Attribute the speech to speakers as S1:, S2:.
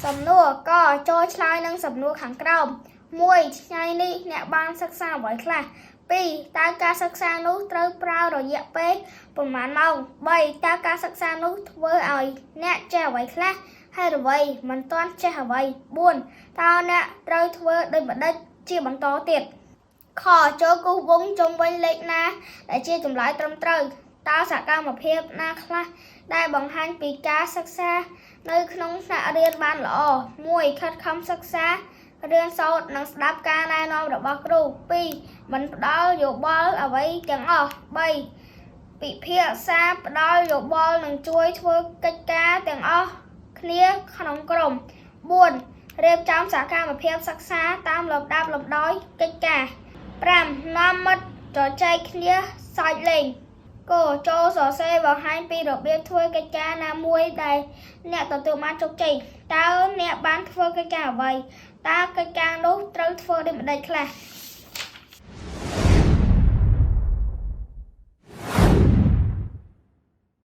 S1: សំណួរក៏ចូលឆ្លើយនឹងសំណួរខាងក្រោម1ថ្ងៃនេះអ្នកបានសិក្សាអ្វីខ្លះ2តើការសិក្សានោះត្រូវប្រើរយៈពេលប្រមាណម៉ោង3តើការសិក្សានោះធ្វើឲ្យអ្នកចេះអ្វីខ្លះហើយអ្វីមិនទាន់ចេះអ្វី4តើអ្នកត្រូវធ្វើដូចម្តេចជាបន្តទៀតខចូលគូសវងជុំវិញលេខណាដែលជាចម្លើយត្រឹមត្រូវតើសកម្មភាពណាខ្លះដែលបង្ហាញពីការសិក្សានៅក្នុងថ្នាក់រៀនបានល្អ1ខិតខំសិក្សារៀនសូត្រនិងស្ដាប់ការណែនាំរបស់គ្រូ2មិនផ្ដល់យោបល់អ្វីទាំងអស់3ពិភាក្សាផ្ដល់យោបល់និងជួយធ្វើកិច្ចការទាំងអស់គ្នាក្នុងក្រុម4រៀបចំសកម្មភាពសិក្សាតាមលំដាប់លំដោយកិច្ចការ5នាំមិត្តជជែកគ្នាសើចលេងគោចូលសរសេរបង្ហាញពីរបៀបធ្វើកិច្ចការណាមួយដែលអ្នកទទួលបានជោគជ័យតើអ្នកបានធ្វើកិច្ចការអ្វីតើកិច្ចការនោះត្រូវធ្វើដូចម្តេចខ្លះ